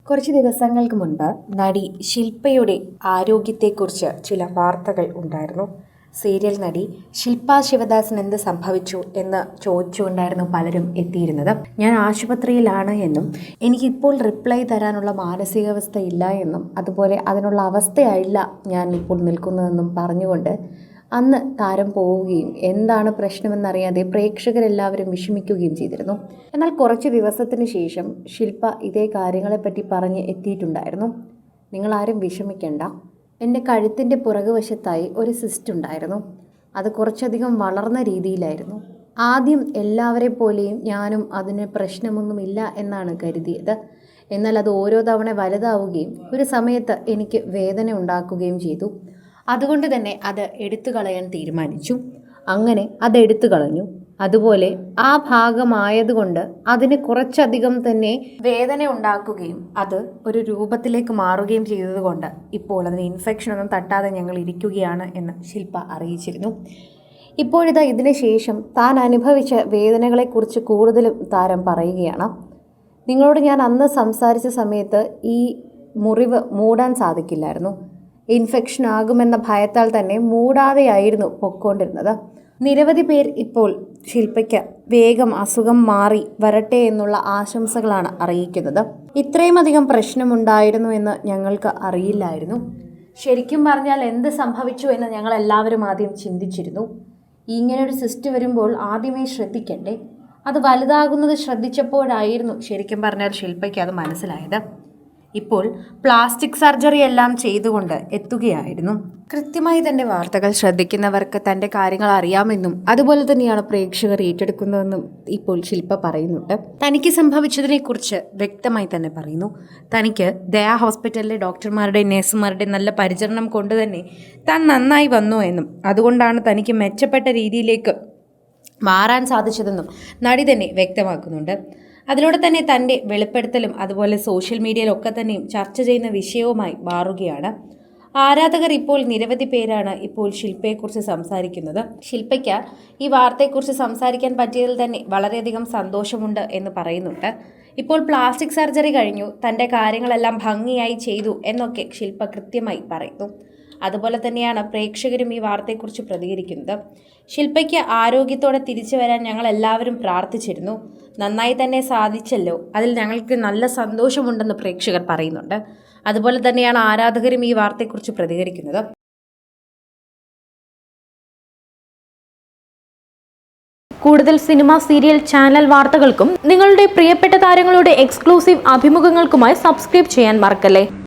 കുറച്ച് ദിവസങ്ങൾക്ക് മുൻപ് നടി ശില്പയുടെ ആരോഗ്യത്തെക്കുറിച്ച് ചില വാർത്തകൾ ഉണ്ടായിരുന്നു. സീരിയൽ നടി ശില്പ ശിവദാസിന് എന്ത് സംഭവിച്ചു എന്ന് ചോദിച്ചുകൊണ്ടായിരുന്നു പലരും എത്തിയിരുന്നത്. ഞാൻ ആശുപത്രിയിലാണ് എന്നും എനിക്കിപ്പോൾ റിപ്ലൈ തരാനുള്ള മാനസികാവസ്ഥ ഇല്ല എന്നും അതുപോലെ അതിനുള്ള അവസ്ഥയായില്ല ഞാൻ ഇപ്പോൾ നിൽക്കുന്നതെന്നും പറഞ്ഞുകൊണ്ട് അന്ന് താരം പോവുകയും എന്താണ് പ്രശ്നമെന്നറിയാതെ പ്രേക്ഷകരെല്ലാവരും വിഷമിക്കുകയും ചെയ്തിരുന്നു. എന്നാൽ കുറച്ച് ദിവസത്തിന് ശേഷം ശില്പ ഇതേ കാര്യങ്ങളെപ്പറ്റി പറഞ്ഞ് എത്തിയിട്ടുണ്ടായിരുന്നു. നിങ്ങളാരും വിഷമിക്കേണ്ട, എൻ്റെ കഴുത്തിൻ്റെ പുറകുവശത്തായി ഒരു സിസ്റ്റ് ഉണ്ടായിരുന്നു. അത് കുറച്ചധികം വളർന്ന രീതിയിലായിരുന്നു. ആദ്യം എല്ലാവരെ പോലെയും ഞാനും അതിന് പ്രശ്നമൊന്നുമില്ല എന്നാണ് കരുതിയത്. എന്നാൽ അത് ഓരോ തവണ വലുതാവുകയും ഒരു സമയത്ത് എനിക്ക് വേദന ഉണ്ടാക്കുകയും ചെയ്തു. അതുകൊണ്ട് തന്നെ അത് എടുത്തു കളയാൻ തീരുമാനിച്ചു. അങ്ങനെ അത് എടുത്തു കളഞ്ഞു. അതുപോലെ ആ ഭാഗമായതുകൊണ്ട് അതിന് കുറച്ചധികം തന്നെ വേദന ഉണ്ടാക്കുകയും അത് ഒരു രൂപത്തിലേക്ക് മാറുകയും ചെയ്തതുകൊണ്ട് ഇപ്പോൾ അതിന് ഇൻഫെക്ഷനൊന്നും തട്ടാതെ ഞങ്ങൾ ഇരിക്കുകയാണ് എന്ന് ശില്പ അറിയിച്ചിരുന്നു. ഇപ്പോഴിതാ ഇതിന് ശേഷം താൻ അനുഭവിച്ച വേദനകളെക്കുറിച്ച് കൂടുതലും താരം പറയുകയാണ്. നിങ്ങളോട് ഞാൻ അന്ന് സംസാരിച്ച സമയത്ത് ഈ മുറിവ് മൂടാൻ സാധിക്കില്ലായിരുന്നു. ഇൻഫെക്ഷൻ ആകുമെന്ന ഭയത്താൽ തന്നെ മൂടാതെയായിരുന്നു പൊയ്ക്കൊണ്ടിരുന്നത്. നിരവധി പേർ ഇപ്പോൾ ശില്പയ്ക്ക് വേഗം അസുഖം മാറി വരട്ടെ എന്നുള്ള ആശംസകളാണ് അറിയിക്കുന്നത്. ഇത്രയും അധികം പ്രശ്നമുണ്ടായിരുന്നു എന്ന് ഞങ്ങൾക്ക് അറിയില്ലായിരുന്നു. ശരിക്കും പറഞ്ഞാൽ എന്ത് സംഭവിച്ചു എന്ന് ഞങ്ങൾ എല്ലാവരും ആദ്യം ചിന്തിച്ചിരുന്നു. ഇങ്ങനൊരു സിസ്റ്റ് വരുമ്പോൾ ആദ്യമേ ശ്രദ്ധിക്കണ്ടേ? അത് വലുതാകുന്നത് ശ്രദ്ധിച്ചപ്പോഴായിരുന്നു ശരിക്കും പറഞ്ഞാൽ ശില്പയ്ക്ക് അത് മനസ്സിലായത്. ഇപ്പോൾ പ്ലാസ്റ്റിക് സർജറി എല്ലാം ചെയ്തുകൊണ്ട് എത്തുകയായിരുന്നു. കൃത്യമായി തൻ്റെ വാർത്തകൾ ശ്രദ്ധിക്കുന്നവർക്ക് തൻ്റെ കാര്യങ്ങൾ അറിയാമെന്നും അതുപോലെ തന്നെയാണ് പ്രേക്ഷകർ ഏറ്റെടുക്കുന്നതെന്നും ഇപ്പോൾ ശില്പ പറയുന്നുണ്ട്. തനിക്ക് സംഭവിച്ചതിനെക്കുറിച്ച് വ്യക്തമായി തന്നെ പറയുന്നു. തനിക്ക് ദയാ ഹോസ്പിറ്റലിലെ ഡോക്ടർമാരുടെയും നഴ്സുമാരുടെയും നല്ല പരിചരണം കൊണ്ട് തന്നെ താൻ നന്നായി വന്നു എന്നും അതുകൊണ്ടാണ് തനിക്ക് മെച്ചപ്പെട്ട രീതിയിലേക്ക് മാറാൻ സാധിച്ചതെന്നും നടി തന്നെ വ്യക്തമാക്കുന്നുണ്ട്. അതിലൂടെ തന്നെ തൻ്റെ വെളിപ്പെടുത്തലും അതുപോലെ സോഷ്യൽ മീഡിയയിലൊക്കെ തന്നെയും ചർച്ച ചെയ്യുന്ന വിഷയവുമായി മാറുകയാണ്. ആരാധകർ ഇപ്പോൾ നിരവധി പേരാണ് ഇപ്പോൾ ശില്പയെക്കുറിച്ച് സംസാരിക്കുന്നത്. ശില്പയ്ക്ക് ഈ വാർത്തയെക്കുറിച്ച് സംസാരിക്കാൻ പറ്റിയതിൽ തന്നെ വളരെയധികം സന്തോഷമുണ്ട് എന്ന് പറയുന്നുണ്ട്. ഇപ്പോൾ പ്ലാസ്റ്റിക് സർജറി കഴിഞ്ഞു, തൻ്റെ കാര്യങ്ങളെല്ലാം ഭംഗിയായി ചെയ്തു എന്നൊക്കെ ശില്പ കൃത്യമായി പറയുന്നു. അതുപോലെ തന്നെയാണ് പ്രേക്ഷകരും ഈ വാർത്തയെക്കുറിച്ച് പ്രതികരിക്കുന്നത്. ശില്പയ്ക്ക് ആരോഗ്യത്തോടെ തിരിച്ചു വരാൻ ഞങ്ങൾ എല്ലാവരും പ്രാർത്ഥിച്ചിരുന്നു. നന്നായി തന്നെ സാധിച്ചല്ലോ, അതിൽ ഞങ്ങൾക്ക് നല്ല സന്തോഷമുണ്ടെന്ന് പ്രേക്ഷകർ പറയുന്നുണ്ട്. അതുപോലെ തന്നെയാണ് ആരാധകരും ഈ വാർത്തയെക്കുറിച്ച് പ്രതികരിക്കുന്നത്. കൂടുതൽ സിനിമ, സീരിയൽ, ചാനൽ വാർത്തകൾക്കും നിങ്ങളുടെ പ്രിയപ്പെട്ട താരങ്ങളുടെ എക്സ്ക്ലൂസീവ് അഭിമുഖങ്ങൾക്കുമായി സബ്സ്ക്രൈബ് ചെയ്യാൻ മറക്കല്ലേ.